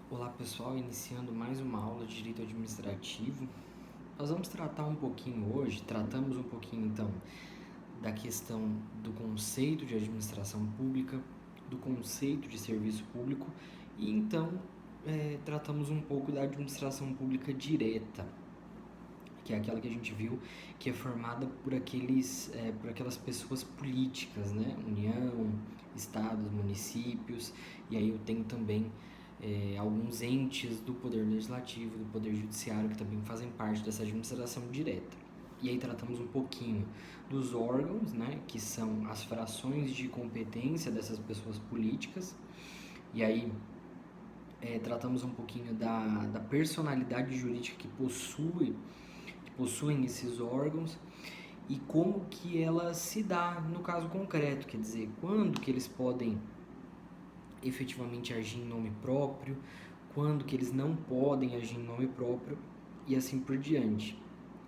Olá pessoal, iniciando mais uma aula de Direito Administrativo. Nós vamos tratar um pouquinho hoje, tratamos um pouquinho então da questão do conceito de administração pública, do conceito de serviço público e então tratamos um pouco da administração pública direta, que é aquela que a gente viu que é formada por aquelas pessoas políticas, né? União, estados, municípios, e aí eu tenho também alguns entes do Poder Legislativo, do Poder Judiciário, que também fazem parte dessa administração direta. E aí tratamos um pouquinho dos órgãos, né, que são as frações de competência dessas pessoas políticas, e aí tratamos um pouquinho da personalidade jurídica que possuem esses órgãos e como que ela se dá no caso concreto, quer dizer, quando que eles podem efetivamente agir em nome próprio, quando que eles não podem agir em nome próprio e assim por diante.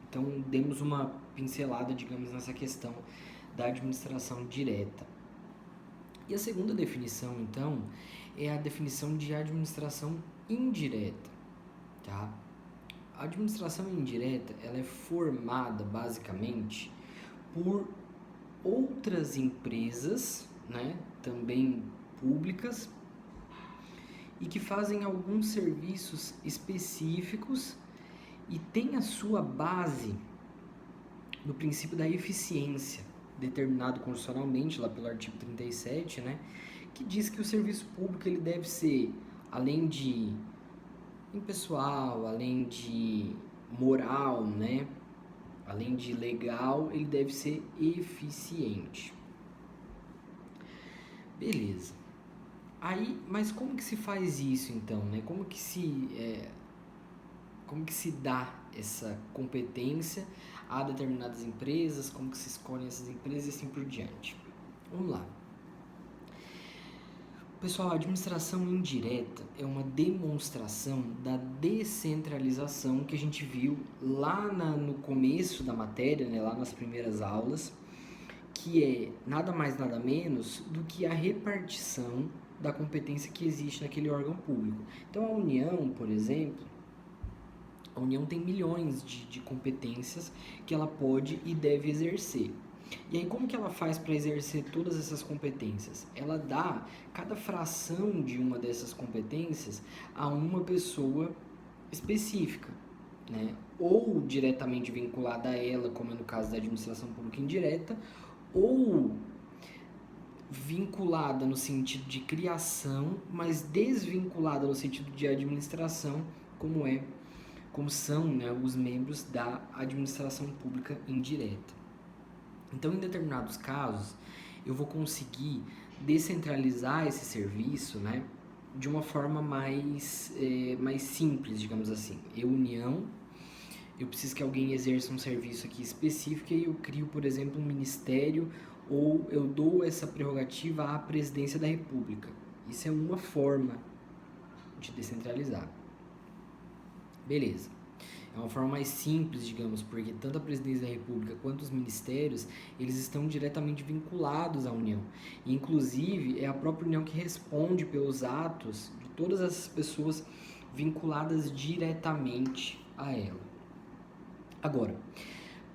Então, demos uma pincelada, digamos, nessa questão da administração direta. E a segunda definição, então, é a definição de administração indireta, tá? A administração indireta, ela é formada, basicamente, por outras empresas, né, também públicas, e que fazem alguns serviços específicos e tem a sua base no princípio da eficiência, determinado constitucionalmente lá pelo artigo 37, né, que diz que o serviço público ele deve ser, além de impessoal, além de moral, né, além de legal, ele deve ser eficiente. Beleza. Aí, mas como que se faz isso então, né? Como que se dá essa competência a determinadas empresas, como que se escolhem essas empresas e assim por diante. Vamos lá. Pessoal, a administração indireta é uma demonstração da descentralização que a gente viu lá no começo da matéria, né, lá nas primeiras aulas, que é nada mais nada menos do que a repartição da competência que existe naquele órgão público. Então a União, por exemplo, a União tem milhões de competências que ela pode e deve exercer. E aí como que ela faz para exercer todas essas competências? Ela dá cada fração de uma dessas competências a uma pessoa específica, né? Ou diretamente vinculada a ela, como é no caso da administração pública indireta, ou vinculada no sentido de criação, mas desvinculada no sentido de administração, como são, né, os membros da administração pública indireta. Então, em determinados casos, eu vou conseguir descentralizar esse serviço, né, de uma forma mais simples, digamos assim. Eu preciso que alguém exerça um serviço aqui específico e eu crio, por exemplo, um ministério ou eu dou essa prerrogativa à presidência da República. Isso é uma forma de descentralizar. Beleza. É uma forma mais simples, digamos, porque tanto a presidência da República quanto os ministérios, eles estão diretamente vinculados à União. E, inclusive, é a própria União que responde pelos atos de todas essas pessoas vinculadas diretamente a ela. Agora,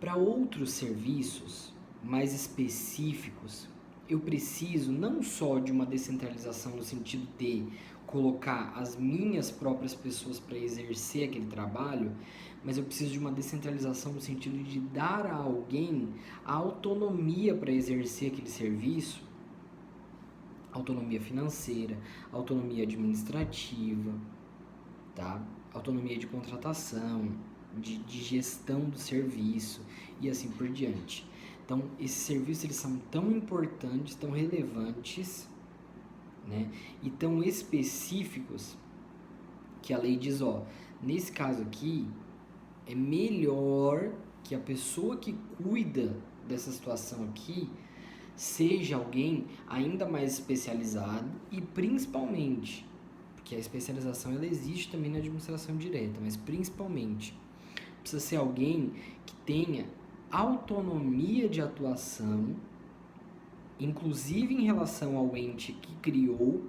para outros serviços mais específicos, eu preciso não só de uma descentralização no sentido de colocar as minhas próprias pessoas para exercer aquele trabalho, mas eu preciso de uma descentralização no sentido de dar a alguém a autonomia para exercer aquele serviço, autonomia financeira, autonomia administrativa, tá? Autonomia de contratação, de gestão do serviço e assim por diante. Então, esses serviços eles são tão importantes, tão relevantes, né, e tão específicos que a lei diz, nesse caso aqui, é melhor que a pessoa que cuida dessa situação aqui seja alguém ainda mais especializado e principalmente, porque a especialização ela existe também na administração direta, mas principalmente precisa ser alguém que tenha autonomia de atuação, inclusive em relação ao ente que criou,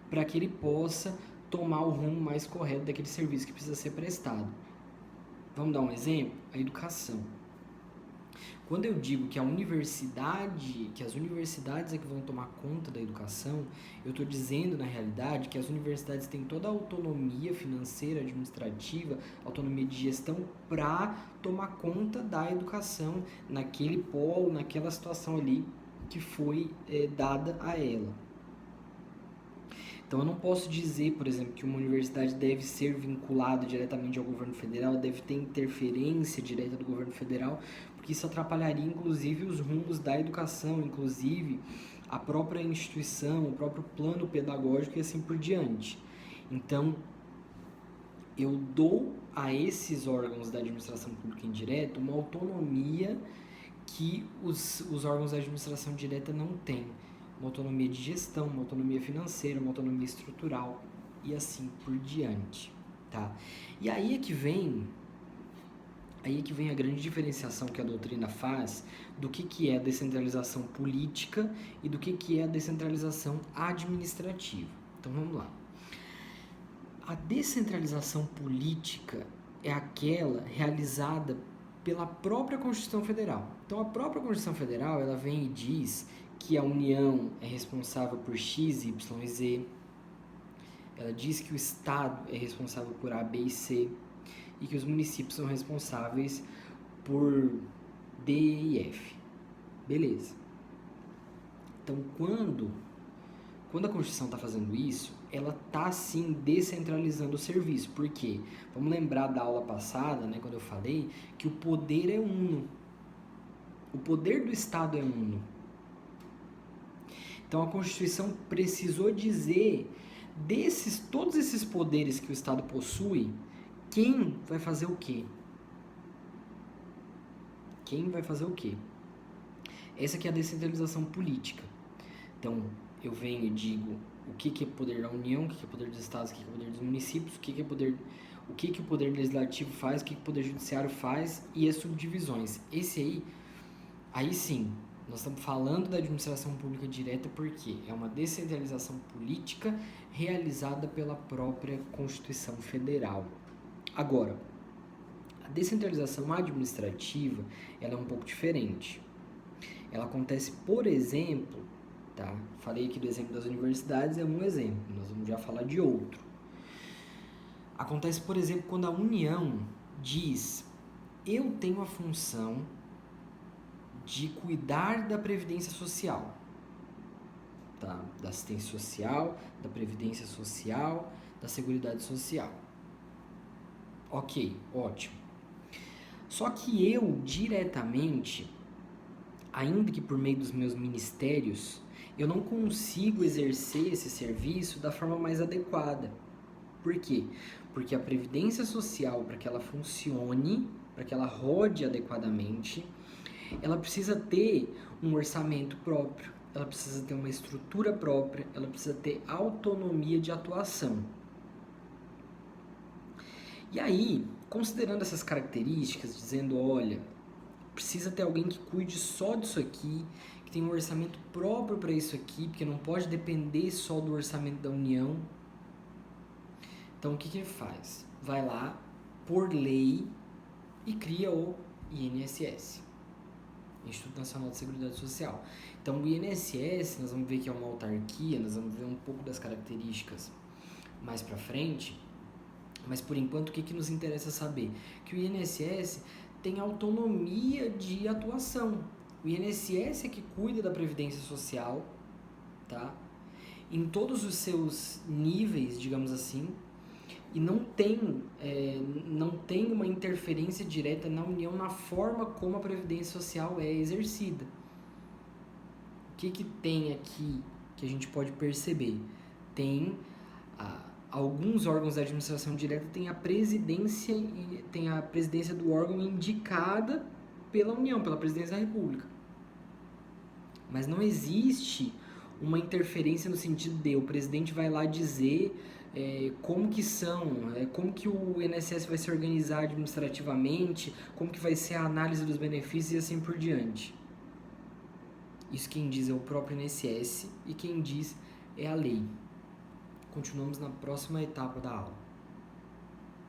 para que ele possa tomar o rumo mais correto daquele serviço que precisa ser prestado. Vamos dar um exemplo? A educação. Quando eu digo que as universidades é que vão tomar conta da educação, eu estou dizendo, na realidade, que as universidades têm toda a autonomia financeira, administrativa, autonomia de gestão para tomar conta da educação naquele polo, naquela situação ali que foi dada a ela. Então, eu não posso dizer, por exemplo, que uma universidade deve ser vinculada diretamente ao governo federal, deve ter interferência direta do governo federal, porque isso atrapalharia, inclusive, os rumos da educação, inclusive a própria instituição, o próprio plano pedagógico e assim por diante. Então, eu dou a esses órgãos da administração pública indireta uma autonomia que os órgãos da administração direta não têm. Uma autonomia de gestão, uma autonomia financeira, uma autonomia estrutural e assim por diante, tá? E aí é que vem a grande diferenciação que a doutrina faz do que é a descentralização política e do que é a descentralização administrativa. Então vamos lá. A descentralização política é aquela realizada pela própria Constituição Federal. Então a própria Constituição Federal, ela vem e diz que a União é responsável por X, Y e Z. Ela diz que o Estado é responsável por A, B e C. E que os municípios são responsáveis por D e F. Beleza. Então, quando a Constituição está fazendo isso, ela está, sim, descentralizando o serviço. Por quê? Vamos lembrar da aula passada, né, quando eu falei que o poder é uno. O poder do Estado é uno. Então, a Constituição precisou dizer todos esses poderes que o Estado possui, quem vai fazer o quê? Quem vai fazer o quê? Essa aqui é a descentralização política. Então, eu venho e digo o que é poder da União, o que é poder dos Estados, o que é poder dos municípios, o que o poder legislativo faz, o que o poder judiciário faz e as subdivisões. Aí sim, nós estamos falando da administração pública direta porque é uma descentralização política realizada pela própria Constituição Federal. Agora, a descentralização administrativa, ela é um pouco diferente. Ela acontece, por exemplo, tá? Falei aqui do exemplo das universidades, é um exemplo, nós vamos já falar de outro. Acontece, por exemplo, quando a União diz: eu tenho a função de cuidar da previdência social, tá? Da assistência social, da previdência social, da seguridade social. Ok, ótimo. Só que eu, diretamente, ainda que por meio dos meus ministérios, eu não consigo exercer esse serviço da forma mais adequada. Por quê? Porque a previdência social, para que ela funcione, para que ela rode adequadamente, ela precisa ter um orçamento próprio, ela precisa ter uma estrutura própria, ela precisa ter autonomia de atuação. E aí, considerando essas características, dizendo, olha, precisa ter alguém que cuide só disso aqui, que tenha um orçamento próprio para isso aqui, porque não pode depender só do orçamento da União. Então, o que ele faz? Vai lá, por lei, e cria o INSS, Instituto Nacional de Seguridade Social. Então, o INSS, nós vamos ver que é uma autarquia, nós vamos ver um pouco das características mais para frente, mas por enquanto o que nos interessa saber? Que o INSS tem autonomia de atuação. O INSS é que cuida da previdência social, tá? Em todos os seus níveis, digamos assim, e não tem uma interferência direta na União na forma como a previdência social é exercida. O que tem aqui que a gente pode perceber? Tem alguns órgãos da administração direta têm a presidência do órgão indicada pela União, pela Presidência da República. Mas não existe uma interferência no sentido de o presidente vai lá dizer como que o INSS vai se organizar administrativamente, como que vai ser a análise dos benefícios e assim por diante. Isso quem diz é o próprio INSS e quem diz é a lei. continuamos na próxima etapa da aula.